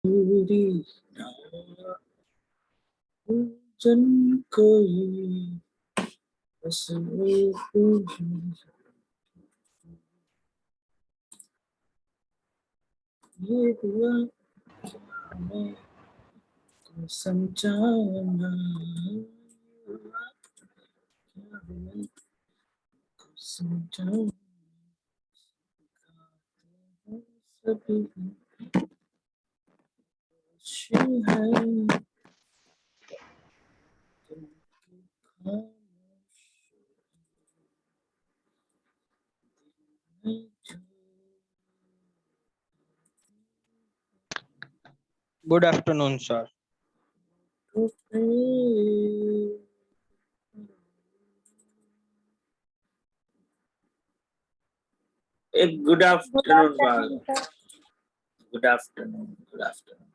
पूरी जन कोई बस ये हुआ हमें समझाना क्या हमें समझाना सभी है Good afternoon, sir. Good afternoon, Bal. Good afternoon. Good afternoon.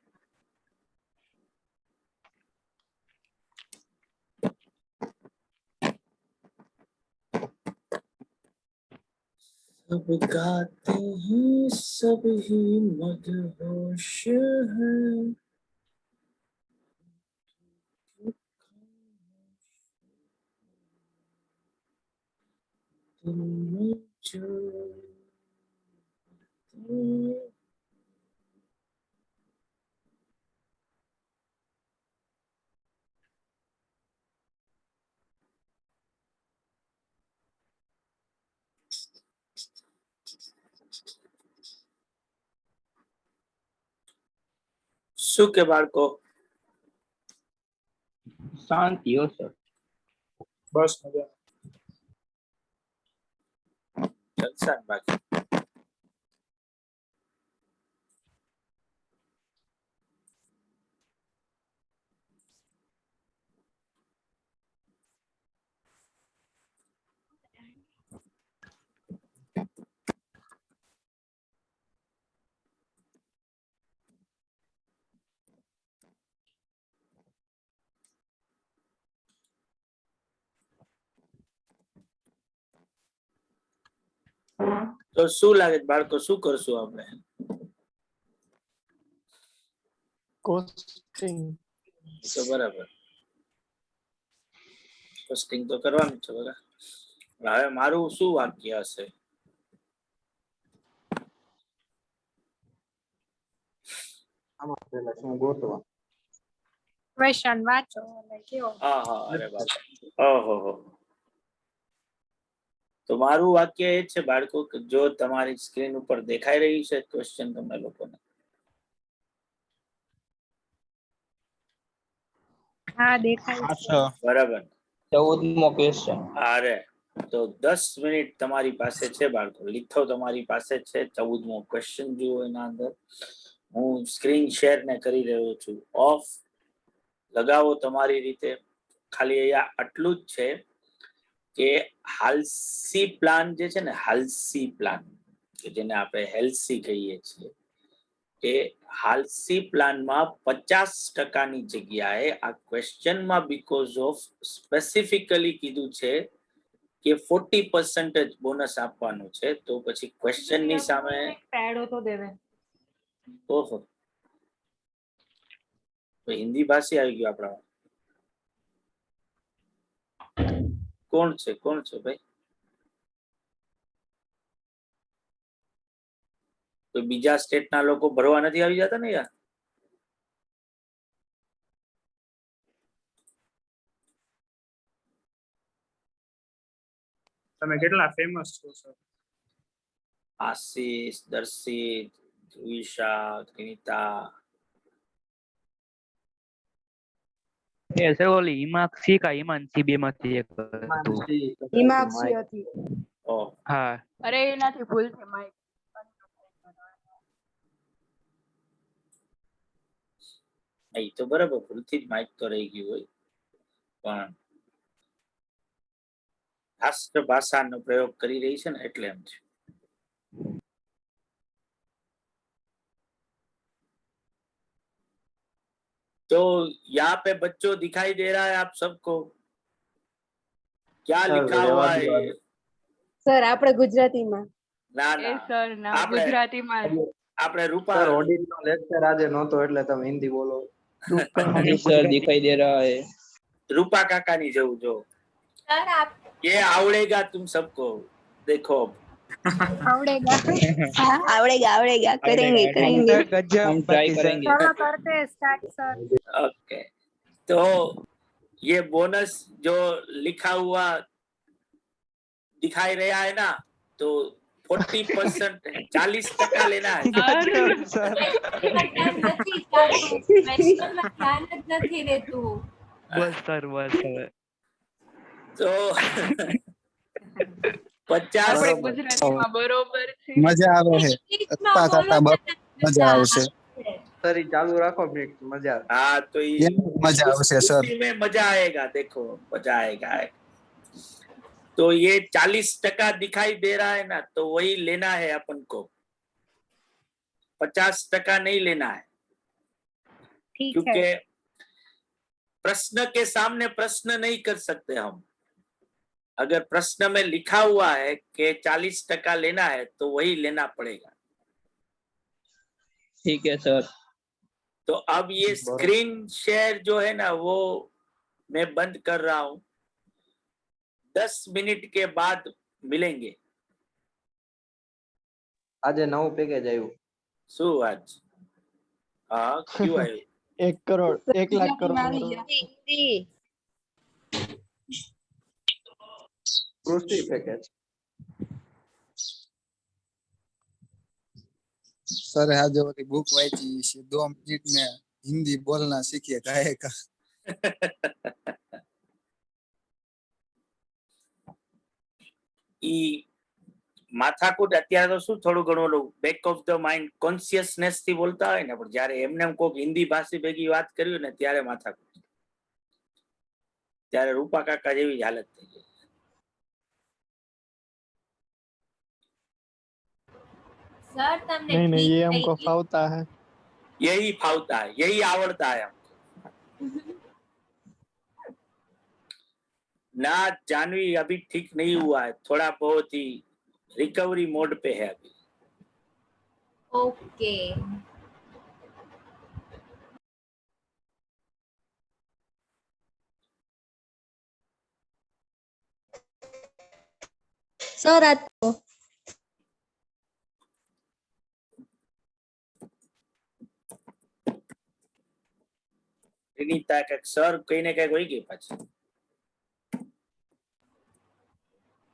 सब गाते हैं सब ही मदहोश हैं दिल में जो શું કે બાળકો શાંતિ હો સર. બસ મજા જલસા ને બાકી તો શું લાગે બાળકો શું કરશું આપણે કોસ્ટિંગ તો બરાબર કોસ્ટિંગ તો કરવાનું છે બરાબર હવે મારું શું વાક્ય હશે આમાં પહેલા શું ગોતવા ક્વેશ્ચન વાંચો અને કેવો હા હા અરે બાપા ઓહો તો મારું વાક્ય એ છે બાળકો કે જો તમારી સ્ક્રીન ઉપર દેખાઈ રહ્યું છે ક્વેશ્ચન તમને લોકોને હા દેખાય હા છે સર. બરાબર 14મો ક્વેશ્ચન. અરે તો 10 મિનિટ તમારી પાસે છે બાળકો લીથો તમારી પાસે છે 14મો ક્વેશ્ચન જુઓ એના અંદર હું સ્ક્રીન શેર ને કરી રહ્યો છું ઓફ લગાવો તમારી રીતે ખાલી અહીંયા આટલું જ છે કે હાલસી પ્લાન જે છે ને હાલસી પ્લાન કે જેને આપણે હેલ્સી કહીએ છીએ કે હાલસી પ્લાનમાં 50%ની જગ્યાએ આ ક્વેશ્ચનમાં બીકોઝ ઓફ સ્પેસિફિકલી કીધું છે કે 40% જ બોનસ આપવાનું છે તો પછી ક્વેશ્ચનની સામે પેડો તો દેવે ઓહો તો હિન્દી ભાષી આવી ગયો આપણા કોણ છે ભાઈ તો બીજા સ્ટેટના લોકો ભરવા નથી આવી જતા ને યાર તમે કેટલા ફેમસ છો સર આશીષ દર્શિત ધ્રુવિશા ત્રિનિતા એ સર ઓલી હિમાક્ષી કા હિમાંશી બે માંથી એક હતું. હિમાક્ષી હતી ઓહ હા અરે એનાથી ભૂલ છે માઈક એ તો બરાબર ભૂલથી જ માઇક તો રહી ગયું હોય પણ રાષ્ટ્ર ભાષાનો પ્રયોગ કરી રહી છે ને એટલે એમ છે तो यहाँ पे बच्चों दिखाई दे रहा है आप सबको क्या लिखा हुआ है ये સર આપણે ગુજરાતીમાં ना એ ना સર ના આપણે ગુજરાતીમાં આપણે સર રૂપા ઓડિટ નો લેક્ચર આજે નહોતો એટલે તમે હિન્દી બોલો. जी सर दिखाई दे रहा है। रूपा काकानी જેવું જો सर आप ये आवड़ेगा तुम सबको देखो आवड़ेगा हाँ आवड़ेगा करेंगे आवड़ेगा, करेंगे हम ट्राई करेंगे। चलो करते हैं स्टार्ट सर ओके तो ये बोनस जो लिखा हुआ दिखाई रहा है ना तो 40% 40% लेना है બસ સર બસ હવે तो 50 બરોબર. ગુજરાતીમાં બરોબર છે મજા આવે છે થતા થતા મજા આવશે સર ઈ ચાલુ રાખો મિનિટ મજા આવે. हाँ तो ये કેમ મજા આવશે સર उसी में मजा आएगा देखो मजा आएगा तो ये 40% दिखाई दे रहा है ना तो वही लेना है अपन को 50% नहीं लेना है ठीक है क्योंकि प्रश्न के सामने प्रश्न नहीं कर सकते हम अगर प्रश्न में लिखा हुआ है कि 40% लेना है तो वही लेना पड़ेगा ठीक है सर। तो अब ये स्क्रीन शेयर जो है ना वो मैं बंद कर रहा हूं 10 मिनट के बाद मिलेंगे આજે નવું પેકેજ આવ્યું. शू आज हाँ क्यों आए 1 करोड़ 1 लाख करोड़ કૃષિ પેકેજ. सर आज वाली बुक वांची છે 2 मिनट में हिंदी बोलना सीखिए गाएगा ઈ માથાકૂટ અત્યારે તો શું થોડું ઘણું ઓલું back of the mind consciousness થી બોલતા હોય ને પણ જયારે એમને એમ કોક હિન્દી ભાષી ભેગી વાત કર્યું ને ત્યારે માથાકૂટ ત્યારે રૂપા કાકા જેવી જ હાલત થઈ ગઈ सर तुमने नहीं नहीं ठीक ये हमको कही। फावता है यही फावता है यही आवड़ता है हमको ना जानवी अभी ठीक नहीं हुआ है थोड़ा बहुत ही रिकवरी मोड पे है अभी ओके सर आ વિનીતા કઈક સર કઈને કઈક હોય ગઈ પાછી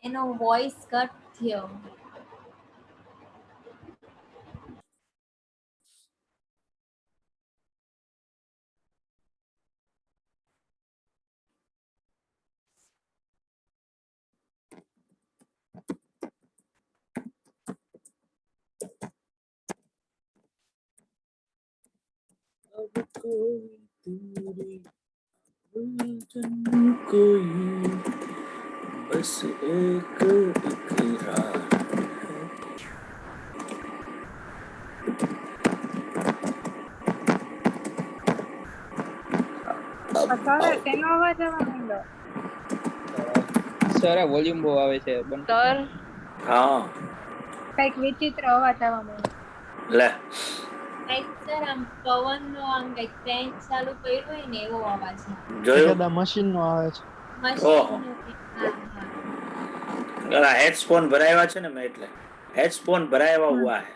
એનો વોઇસ કટ થયો अब कोई दूरी उलझन कोई बस एक इकरार સર તેનો અવાજ આવવા માંડ્યો સર આ વોલ્યુમ બહુ આવે છે બંધ સર हाँ કઈક વિચિત્ર અવાજ આવવા માંડ્યો ले કઈક સર આમ પવનનો આમ કઈક ફેન ચાલુ કર્યો હોય ને એવો અવાજ જોયું કદાચ મશીન નો આવે છે ઓહો. हेडफोन भराया છે ને મેં એટલે हेडफोन भराया हुआ है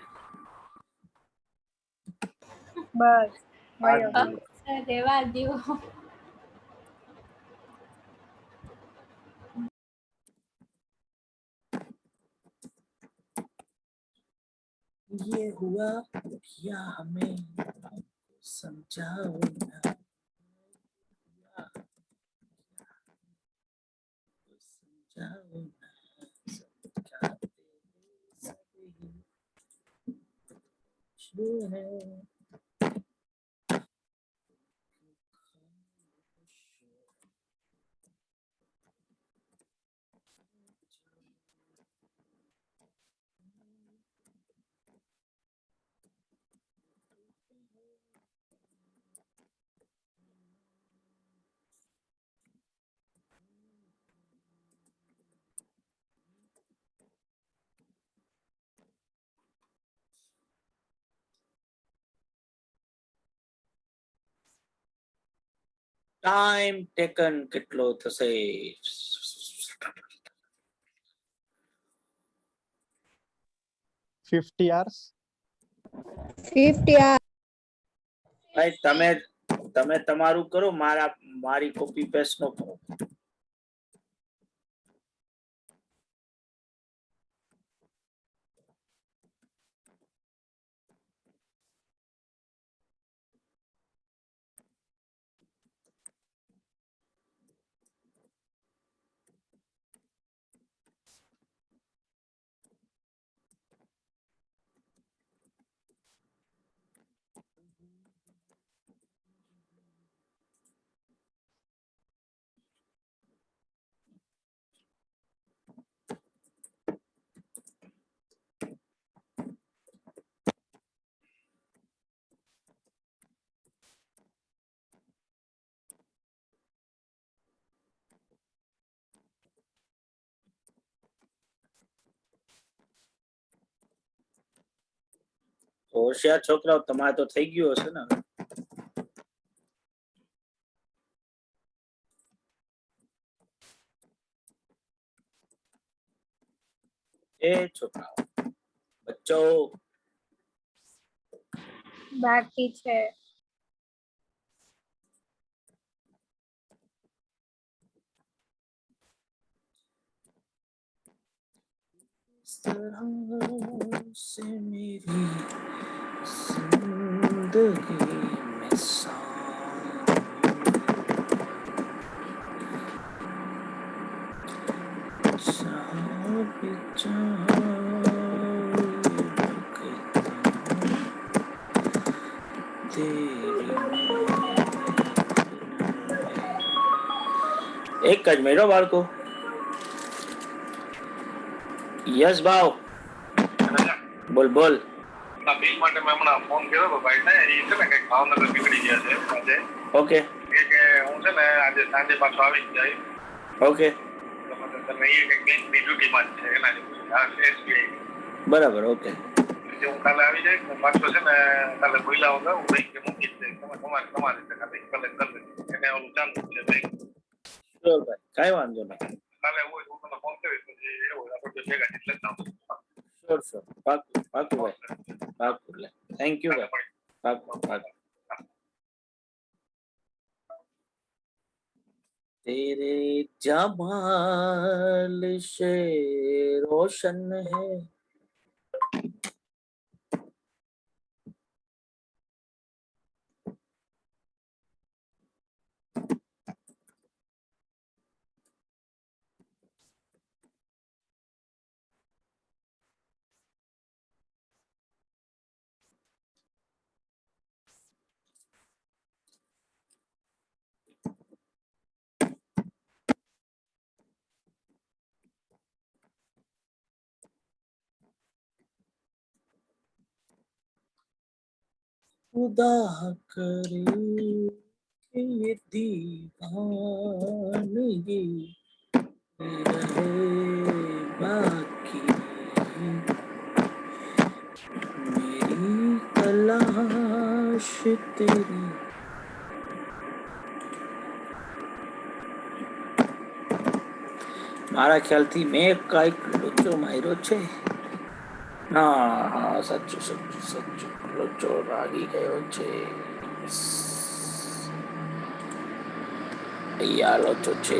બસ સર રેવા દો ये हुआ क्या हमें समझाओ ना समझाओ ना समझाते सभी जो है ટાઈમ ટેકન કેટલો થશે? 50 hours. 50 hours. ભાઈ તમે તમારું કરો, મારી કોપી પેસ્ટ નો કરો. હોશિયાર છોકરાઓ, તમારે તો થઈ ગયું હશે ને? એ છોકરાઓ, બચ્ચો બાકી છે. से मेरी जिंदगी में એક જ મેળો બાળકો. યસ ભાવ, બોલ બોલ. બિલ માટે મેં હમણાં ફોન કર્યો હતો ભાઈને, એ છે ને કંઈક ભાવનગર નીકળી ગયા છે આજે. ઓકે કે હું છે ને આજે સાંજે પાછો આવી જ જાય. ઓકે તમે એ કંઈક બેંકની ડ્યુટીમાં જ છે એના જેવું SBI. બરાબર. ઓકે જે હું કાલે આવી જાય, હું પાછો છે ને કાલે બોલ્યા વગર હું બેંકે મૂકી જ દઈશ. તમારી રીતે કાલે કલેક્ટ કરી દઈશ. એને ઓલું ચાલુ છે બેંક. શ્યોર ભાઈ, કાંઈ વાંધો નહીં. કાલે હોય હું તમને ફોન કરીશ, પછી એવું હોય આપણે ભેગા એટલે જ આવું. શ્યોર પાકું ભાઈ, પાકું. થેન્ક યુ ભાઈ, પાકું. तेरे जमाल से रोशन है खुदा करे कि ये दीवानगी रहे बाकी, मेरी तलाश तेरी. મારા ખ્યાલથી મેં કઈક લોચો માર્યો છે. હા, સાચું લોચો લાગી ગયો છે. અહીંયા લોચો છે.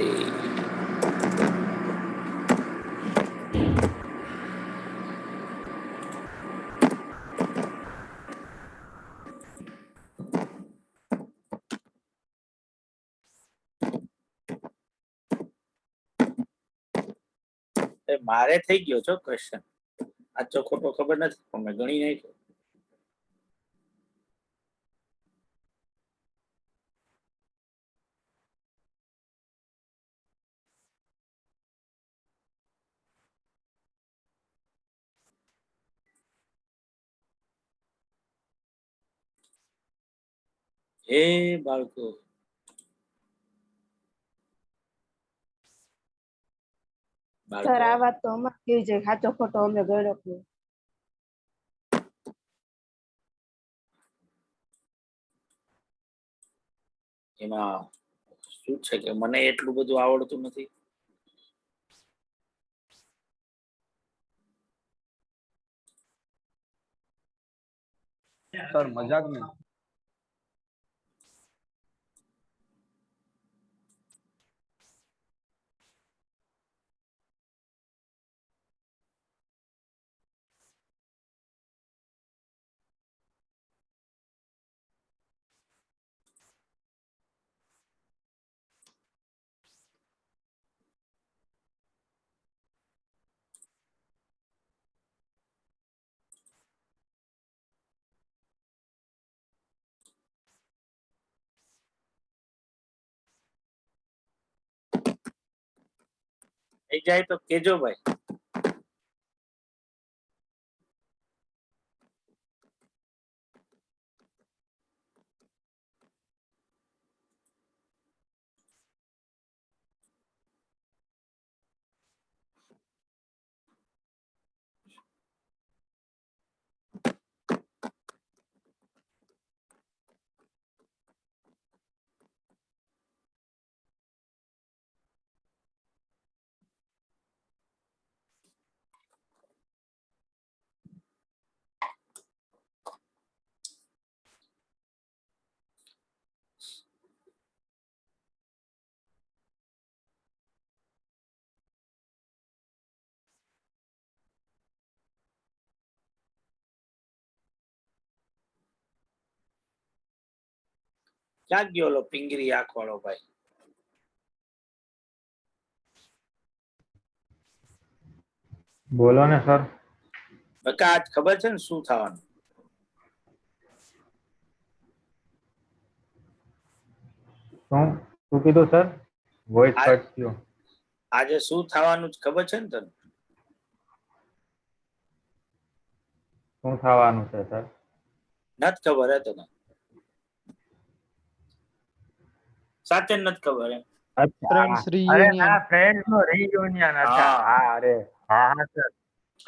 મારે થઈ ગયો છો ક્વેશ્ચન. આચો ખોટો ખબર નથી, પણ મેં ગણી નાખ્યો. હે બાળકો, સર આ વાત તો અમારે કેવી છે, સાચો ખોટો અમે ગણ્યો જ નહીં. એમાં શું છે કે મને એટલું બધું આવડતું નથી. સર મજાક નહીં. થઈ જાય તો કેજો ભાઈ. ક્યાં ગયો ઓલો પિંગરી આંખ વાળો ભાઈ? બોલો ને સર. બકા આજ ખબર છે ને શું થવાનું? શું શું કીધું સર? વોઇસ કટ થયો. આજે શું થવાનું ખબર છે ને તને? શું થવાનું છે સર? નથી ખબર હે તને? સાચે નથી ખબર એમ? ફ્રેન્ડ્સ અરે રિયુનિયન ના, ફ્રેન્ડ્સ નો રિયુનિયન. અચ્છા, હા, અરે હા સર.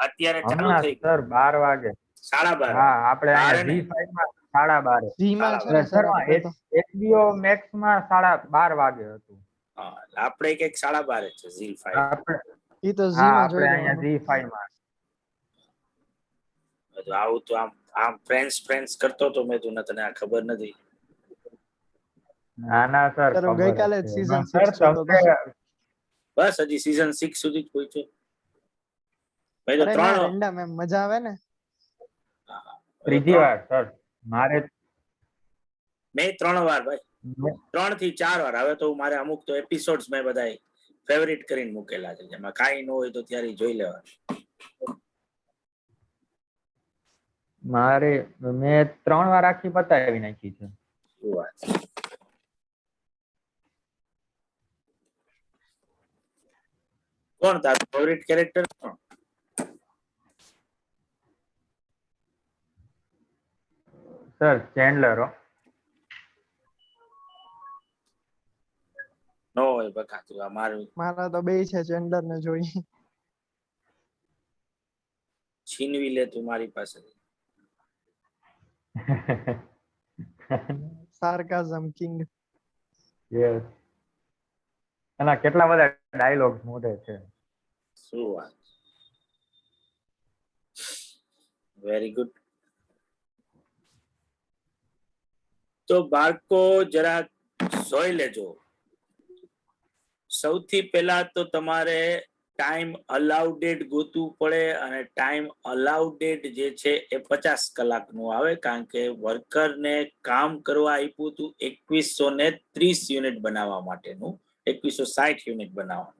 અત્યારે ચાલુ હમણાં થઈ સર 12 વાગે. 12:30. હા, આપણે બારે અહીંયા ને? G5 માં 12:30. જી માં છે ને એટલે સર સર આપણે તો HBO Max માં 12:30 વાગે હતું. હા, આપણે કઈક 12:30 છે ઝીલ 5. આપણે ઈ તો જી હા, માં આપણે જોઈ અહીંયા લેવાનું. G5 માં. બધું આવું તો આમ ફ્રેન્ડ્સ કરતો તો મેં તું તને આ ખબર નથી. ના ના સર, સર હું ખબર ગઈકાલે જ જ છે. season સર 6 જોતો હતો. તમે બસ હજી સીઝન 6 સુધી જ પહોંચ્યો. ભાઈ તો અરે ના 3 રેન્ડમ એમ મજા આવે ને. ત્રીજી વાર સર મારે મેં 3 વાર ભાઈ, 3 થી 4 વાર. હવે તો મારે અમુક તો એપિસોડ્સ મેં બધા ફેવરિટ કરીને મૂકેલા છે, જેમાં કાંઈ ન હોય તો ત્યારે જોઈ લેવા. મેં 3 વાર આખી પતાવી નાખી છે. શું વાત છે. કોણ તારું ફેવરિટ કેરેક્ટર કોણ? Sir Chandler. નો હોય બકા, તું આ મારું મારા તો બે છે ચેન્ડલર ને જોઈ. છીનવી લે તું મારી પાસે. સાર્કાઝમ કિંગ. યસ. એના કેટલા બધા ડાયલોગ્સ મોઢે છે. શું વાત. Very good. તો બાળકો જરા જોઈ લેજો. સૌથી પહેલા તો તમારે ટાઈમ અલાઉડેડ ગોતવું પડે, અને ટાઈમ અલાઉડેડ જે છે એ 50 કલાકનું આવે, કારણ કે વર્કરને કામ કરવા આપ્યું હતું 2130 યુનિટ બનાવવા માટેનું, 2160 યુનિટ બનાવવાનું.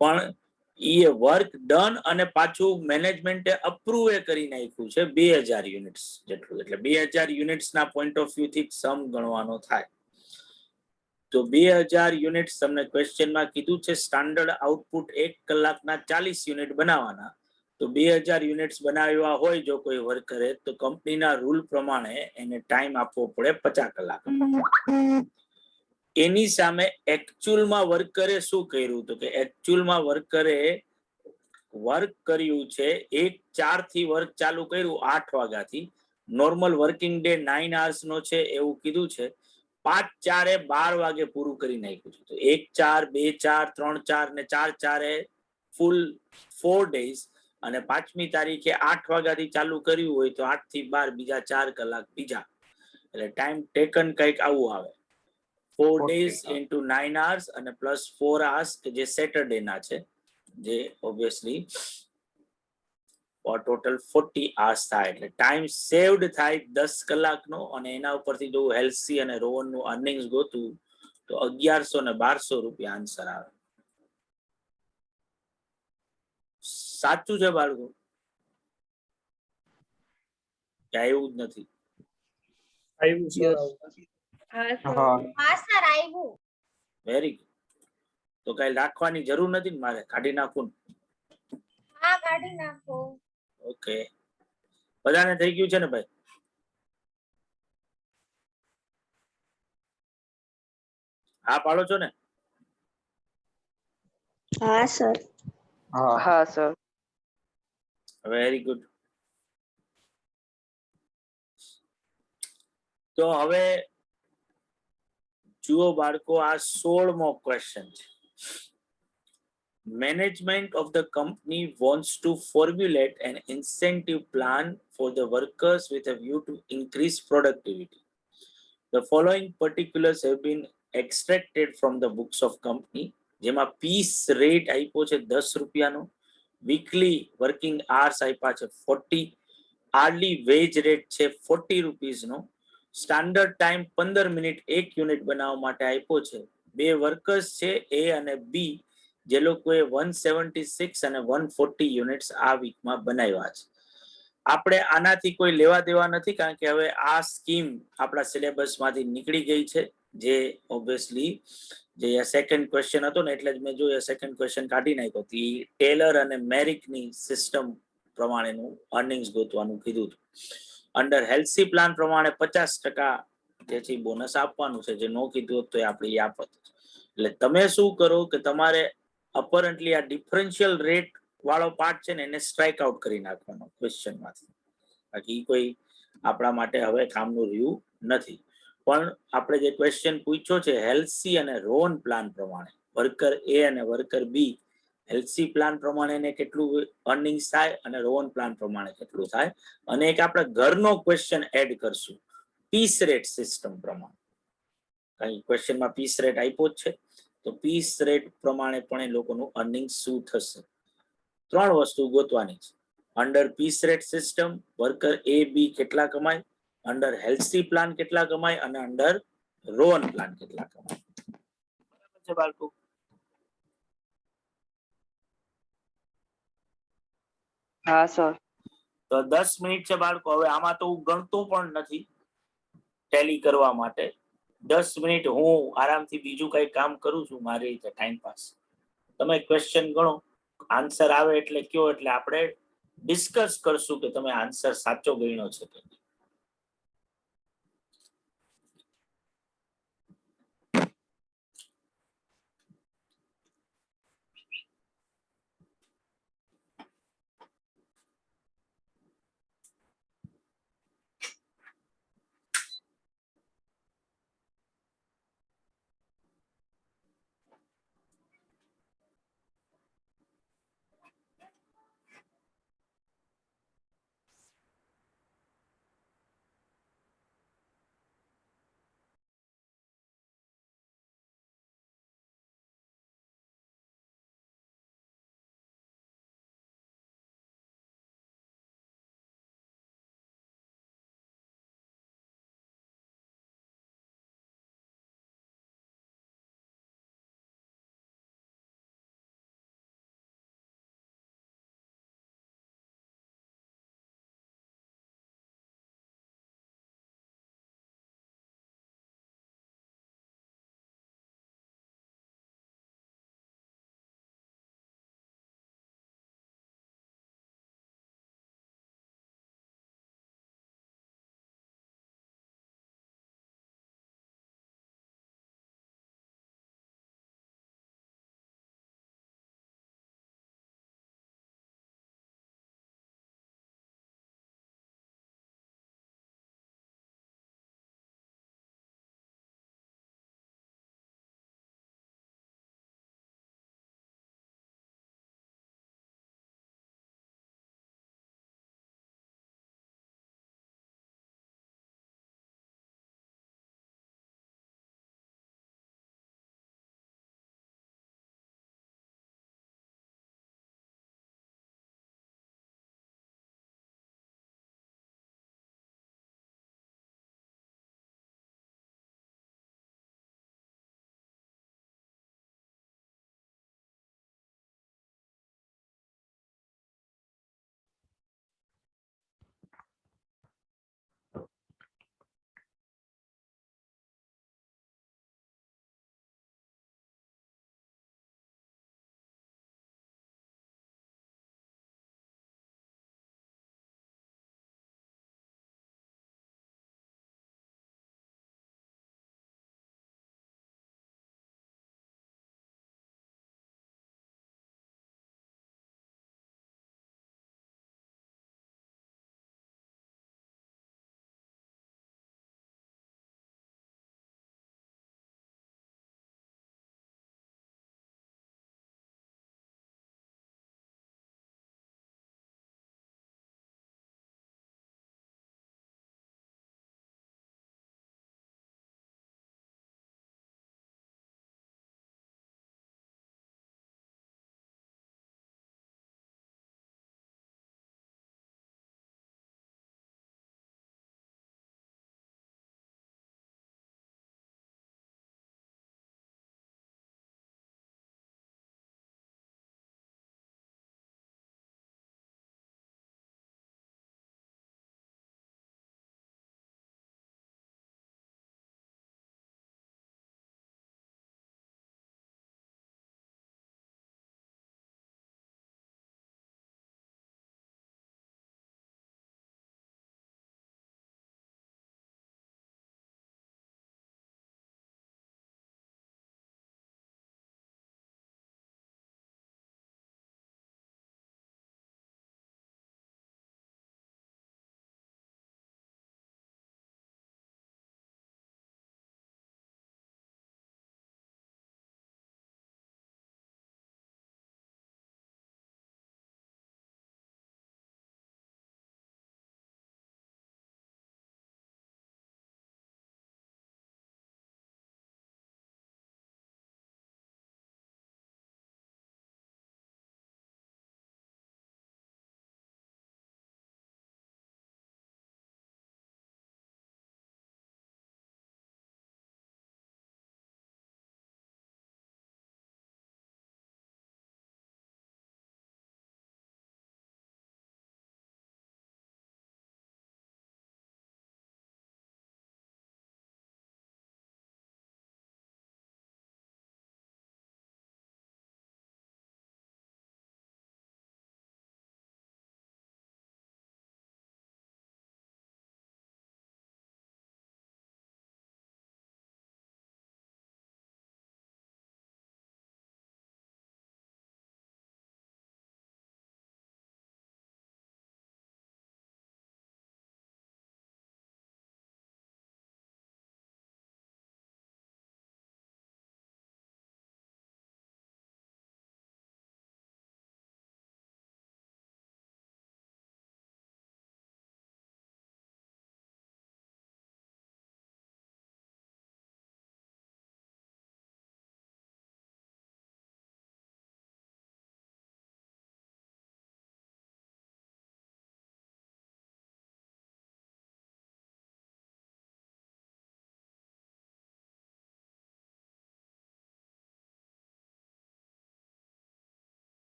પણ એ વર્ક ડન અને પાછું મેનેજમેન્ટે અપ્રૂવ કરી નાખ્યું છે 2000 યુનિટ્સ જેટલું. એટલે 2000 યુનિટ્સના પોઈન્ટ ઓફ વ્યૂ થી સમ ગણવાનો થાય. તો 2000 યુનિટ્સ તમને ક્વેશ્ચનમાં કીધું છે સ્ટાન્ડર્ડ આઉટપુટ 1 કલાકના 40 યુનિટ બનાવવાના. તો 2000 યુનિટ્સ બનાવ્યા હોય જો કોઈ વર્કરે, તો કંપનીના રૂલ પ્રમાણે એને ટાઈમ આપવો પડે 50 કલાક. એની સામે એકચ્યુઅલમાં વર્કરે શું કર્યું? તો કે એકચ્યુઅલમાં વર્કરે વર્ક કર્યું છે 1:04 થી વર્ક ચાલુ કર્યું 8 વાગ્યાથી. નોર્મલ વર્કિંગ ડે 9 hours નો છે એવું કીધું છે, 5-4 12 વાગે પૂરું કરી નાખ્યું છે. તો 1-4 2-4 3-4 ને 4-4 ફૂલ 4 days, અને 5મી તારીખે 8 વાગ્યાથી ચાલુ કર્યું હોય તો 8 થી 12 બીજા 4 કલાક બીજા, એટલે ટાઈમ ટેકન કઈક આવું આવે. 4 days into 9 hours અને પ્લસ 4 hours કે જે સેટરડે ના છે, જે ઓબ્વિયસલી ટોટલ 40 hours થાય. એટલે ટાઈમ સેવડ થાય 10 કલાકનો. અને એના ઉપરથી જો હેલ્સી અને રોહન નું અર્નિંગ્સ ગોતું તો 1100 ને 1200 રૂપિયા આન્સર આવે. સાચું છે બાળકો? ક્યાં એવું જ નથી? આવ્યું સર આવું. હા સર આવ્યું. Very good. તો કઈ રાખવાની જરૂર નથી ને, મારે કાઢી નાખું ને? હા કાઢી નાખો. ઓકે, બધાને થઈ ગયું છે ને ભાઈ? હા પાડો છો ને? હા સર. હા સર. Very good. તો હવે જુઓ બાળકો, આ 16મો ક્વેશ્ચન છે. Management of the company wants to formulate an incentive plan for the workers with a view to increase productivity. The following particulars have been extracted from the books of company. જેમાં piece rate આપ્યો છે 10 રૂપિયાનો, weekly working આર્સ આપ્યા છે 40, આર્લી veg rate છે 40 રૂપીસનો, standard time 15 minute 1 unit બનાવવા માટે આપ્યો છે. 2 વર્કર્સ છે એ અને બી, જે લોકોએ 176 અને 140 યુનિટ્સ આ વીકમાં બનાવ્યા છે. આપણે આનાથી કોઈ લેવા દેવા નથી, કારણ કે હવે આ સ્કીમ આપણા સિલેબસમાંથી નીકળી ગઈ છે. જે ઓબ્વિયસલી જે સેકન્ડ ક્વેશ્ચન હતો ને, એટલે જ મેં જો સેકન્ડ ક્વેશ્ચન કાઢી નાખ્યો. ટેલર અને મેરિકની સિસ્ટમ પ્રમાણેનું અર્નિંગ્સ ગોતવાનું કીધું હતું. અંડર હેલ્સી પ્લાન પ્રમાણે 50% જેથી બોનસ આપવાનું છે. જે નો કીધું હોત તો એ આપણી આફત. એટલે તમે શું કરો કે તમારે અપરન્ટલી આ ડિફરન્શિયલ રેટ વાળો પાર્ટ છે ને, એને સ્ટ્રાઇક આઉટ કરી નાખવાનો ક્વેશ્ચન માંથી. બાકી કોઈ આપણા માટે હવે કામનું રહ્યું નથી. પણ આપણે જે ક્વેશ્ચન પૂછ્યો છે હેલ્સી અને રોન પ્લાન પ્રમાણે, વર્કર એ અને વર્કર બી, હેલ્સી પ્લાન પ્રમાણે એને કેટલું અર્નિંગ્સ થાય અને રોન પ્લાન પ્રમાણે કેટલું થાય. અને એક આપણે ઘરનો ક્વેશ્ચન એડ કરશું પીસ રેટ સિસ્ટમ પ્રમાણે. કઈ ક્વેશ્ચનમાં પીસ રેટ આપ્યો જ છે, તો પીસ રેટ પ્રમાણે પણ એ લોકોનું અર્નિંગ શું થશે. 3 વસ્તુ ગોતવાની છે. Under piece rate system worker A B કેટલા કમાય, અંડર હેલ્સી પ્લાન કેટલા કમાય, અને અંડર રોન પ્લાન કેટલા કમાય. બરાબર છે બાળકો? હા સર. તો 10 મિનિટ છે બાળકો. હવે આમાં તો હું ગણતો પણ નથી ટેલી કરવા માટે. 10 મિનિટ હું આરામથી બીજું કઈ કામ કરું છું મારી રીતે ટાઈમ પાસ. તમે ક્વેશ્ચન ગણો, આન્સર આવે એટલે કયો, એટલે આપણે ડિસ્કસ કરશું કે તમે આન્સર સાચો ગણ્યો છે કે નહીં.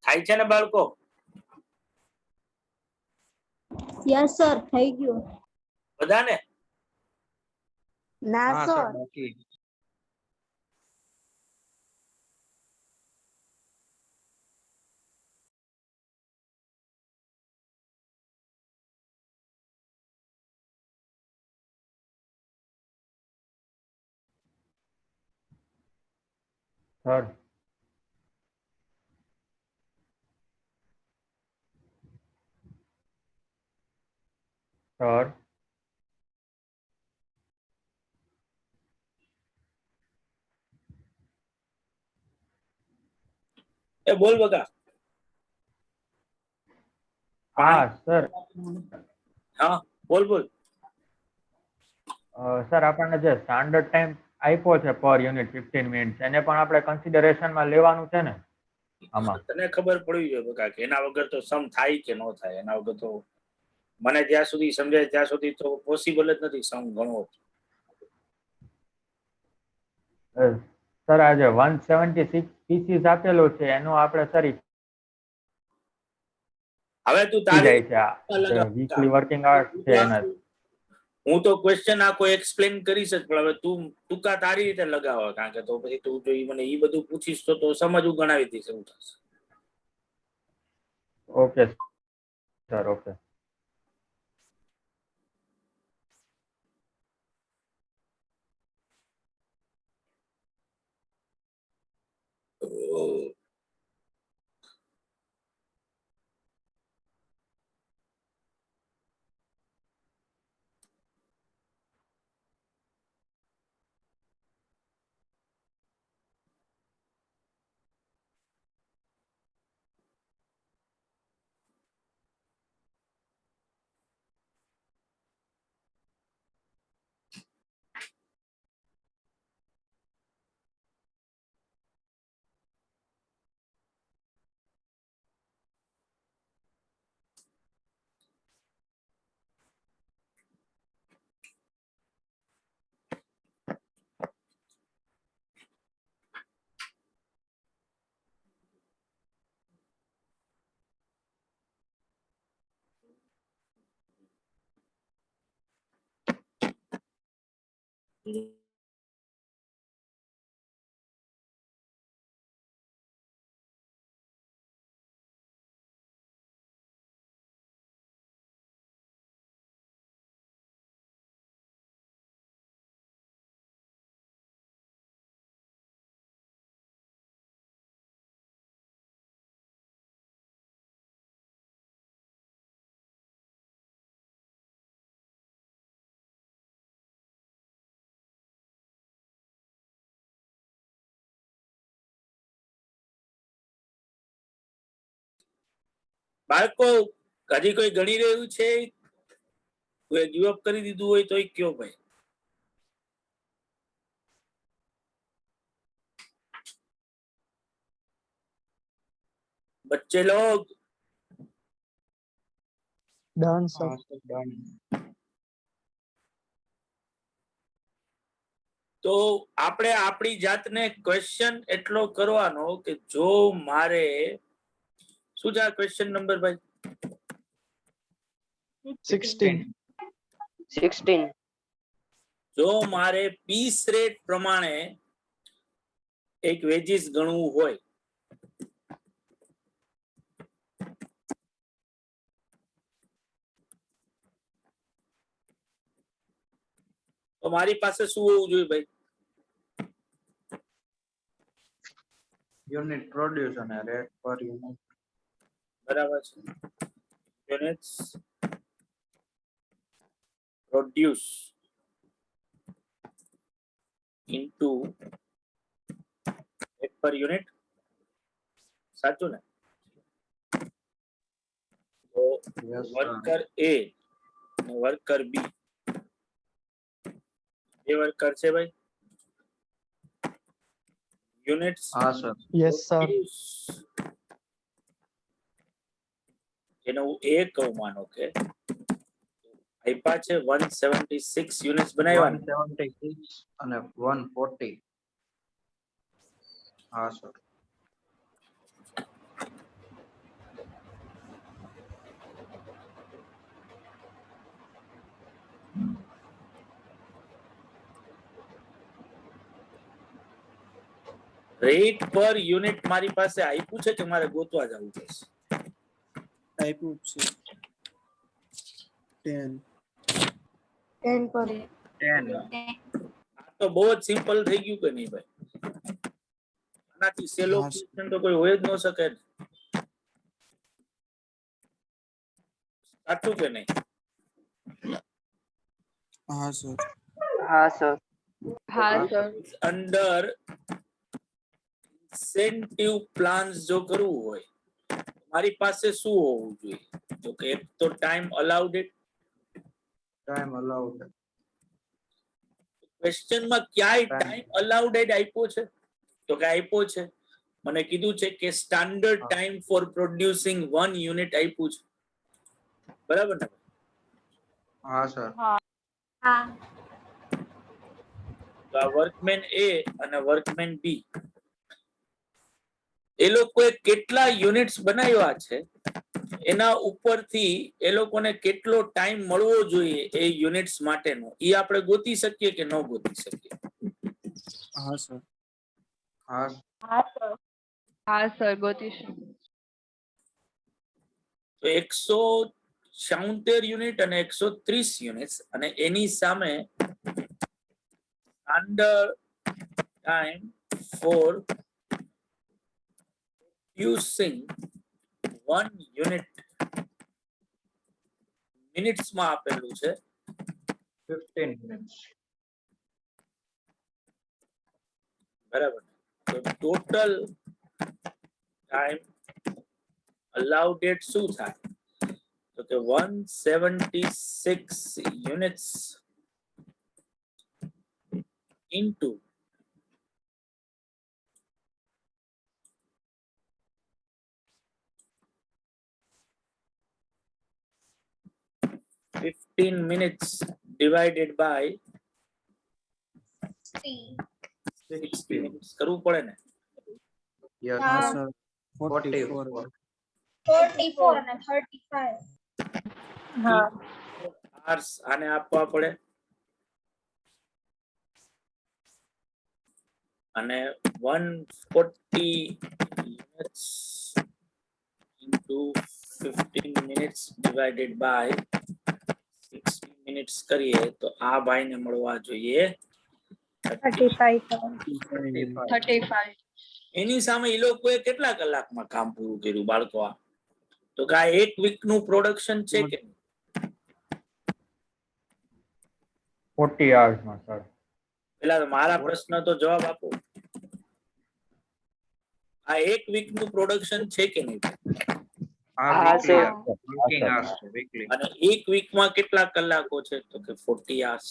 થાય છે ને બાળકો? યસ સર થઈ ગયું. બધાને? ના હા સર સર બાકી સર સર એ બોલ બગા. હા સર હા બોલ બોલ. સર આપણને જે સ્ટાન્ડર્ડ ટાઈમ આપ્યો છે પર યુનિટ 15 મિનિટ્સ એને પણ આપણે કન્સિડરેશનમાં લેવાનું છે ને આમાં? તને ખબર પડવી જોઈએ બગા કે એના વગર તો સમ થાય કે ન થાય. એના વગર તો મને જ્યાં સુધી સમજાય ત્યાં સુધી તો પોસિબલ જ નથી સમ ગણવો. સર આજે 176 પીસીસ આપેલું છે એનું આપણે સર હવે તું જાય તારી છે આ વીકલી વર્કિંગ આવર્સ છે એના. હું તો ક્વેશ્ચન આખો એક્સપ્લેન કરીશ જ, પણ હવે તું ટૂંકા તારી રીતે લગાવો, કારણ કે તો પછી તું જો મને ઈ બધું પૂછીશ તો સમજવું ગણાવી દઈશ એવું થશે. Okay sir okay. બાળકો હજી કોઈ ગણી રહ્યું છે? કોઈ ગીવ અપ કરી દીધું હોય તોય કયો ભાઈ. બચ્ચે લોગ ડન સર. હા સર ડન. તો આપણે આપણી જાતને ક્વેશ્ચન એટલો કરવાનો કે જો મારે શું છે આ ક્વેશ્ચન નંબર ભાઈ? 16. જો મારે પીસ રેટ પ્રમાણે એક વેજીસ ગણવું હોય તો મારી પાસે શું હોવું જોઈએ ભાઈ? યુનિટ પ્રોડ્યુસ અને રેટ પર યુનિટ. બરાબર છે. યુનિટ્સ પ્રોડ્યુસ ઇન્ટુ રેટ પર યુનિટ. સાચું ને? તો વર્કર એ અને વર્કર બી એ વર્કર છે ભાઈ. યુનિટ્સ હા સર. Yes sir. જેને હું એ કહું માનો કે આપ્યા છે 176 યુનિટ્સ બનાવ્યા 176 અને 140. હા સર. રેટ પર યુનિટ મારી પાસે આપ્યું છે કે મારે ગોતવા જવું પડશે? આપ્યું છે 10. 10 પર 10. આ તો બહુ જ સિમ્પલ થઈ ગયું કે નહીં ભાઈ? આનાથી સેલો હા. ક્વેશ્ચન તો કોઈ હોય જ ન શકે ને. સાચું કે નહીં? હા સર. હા સર. હા સર. અંડર ઇન્સેન્ટિવ પ્લાન્સ જો કરવું હોય મારી પાસે શું હોવું જોઈએ? તો કે એક તો time allowed it. Time allowed. Question માં ક્યાંય ટાઈમ અલાઉડ ઇટ આપ્યો છે? તો કે આપ્યો છે. મને કીધું છે કે સ્ટાન્ડર્ડ હા. ટાઈમ ફોર પ્રોડ્યુસિંગ 1 યુનિટ આપ્યું છે. બરાબર ને? હા સર. હા. તો આ વર્કમેન એ અને વર્કમેન બી એ લોકોએ કેટલા યુનિટ્સ બનાવ્યા છે એના ઉપરથી એ લોકોને કેટલો ટાઈમ મળવો જોઈએ એ યુનિટ્સ માટેનો એ આપણે ગોતી શકીએ કે ન ગોતી શકીએ? હા સર. હા. હા સર. હા સર ગોતીશું. તો 176 યુનિટ અને 130 યુનિટ્સ અને એની સામે standard time for producing 1 unit minutes માં આપેલું છે 15 minutes. બરાબર. તો ટોટલ ટાઈમ અલાઉડ ડેટ શું થાય? તો કે 176 units into 15 minutes divided by 60 minutes કરવું પડે ને? Yes. હા હા. સર. 44. 44 અને 35. હા. hours આને આપવા પડે અને 140 units into 15 minutes divided by 60 minutes કરીએ તો આ ભાઈને મળવા જોઈએ 35. એની સામે એ લોકોએ કેટલા કલાકમાં કામ પૂરું કર્યું બાળકો? આ તો કે આ એક વીક નું પ્રોડક્શન છે કે 40 hours માં સર. પેલા મારા પ્રશ્ન તો જવાબ આપો. આ એક વીક નું પ્રોડક્શન છે કે નહીં? હા હા weekly. સર. Working hours છે weekly. અને એક વીકમાં કેટલા કલાકો છે? તો કે 40 hours.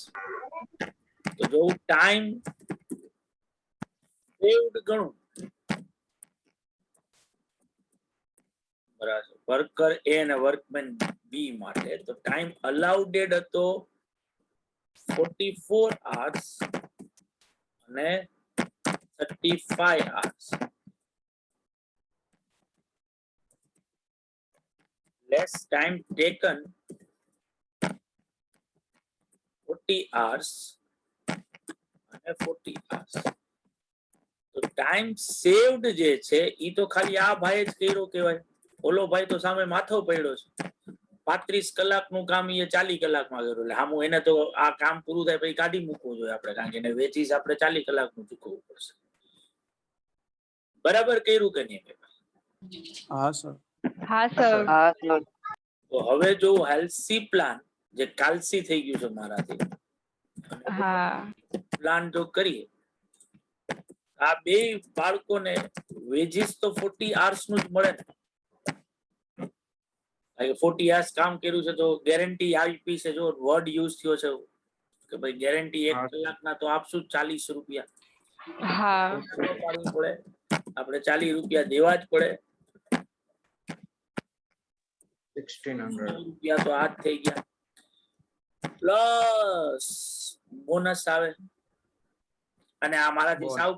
તો જો ટાઈમ સેવ્ડ ગણું બરાબર વર્કર એ અને વર્કમેન બી માટે તો ટાઈમ અલાઉડેડ હતો 44 hours અને 35 hours. Less time taken 40 hours અને 40 hours. તો ટાઈમ સેવ્ડ જે છે ઈ તો ખાલી આ ભાઈ જ કર્યો કહેવાય. ઓલો ભાઈ તો સામે માથો પડ્યો છે. 35 કલાકનું કામ એ 40 કલાકમાં કર્યું એટલે હામું એને તો આ કામ પૂરું થાય પછી કાઢી મૂકવું જોઈએ આપણે, કારણ કે એને વેચીસ આપણે 40 કલાકનું ચૂકવવું પડશે. બરાબર કર્યું કે નહીં? હા સર. હા સર. હા સર. તો હવે જો હેલ્સી પ્લાન જે કાલસી થઈ ગયું છે મારાથી, હા. પ્લાન જો કરીએ આ બે બાળકોને વેજીસ તો 40 hours નું જ મળે ને? 40 hours કામ કર્યું છે તો ગેરંટી આપી છે. જો વર્ડ યુઝ થયો છે કે ભાઈ ગેરંટી 1 કલાકના તો આપશું 40 રૂપિયા. હા. પડે આપણે 40 રૂપિયા દેવા જ પડે. 1600. રૂપિયા તો આ જ થઈ ગયા પ્લસ બોનસ આવે અને આ મારાથી સાવ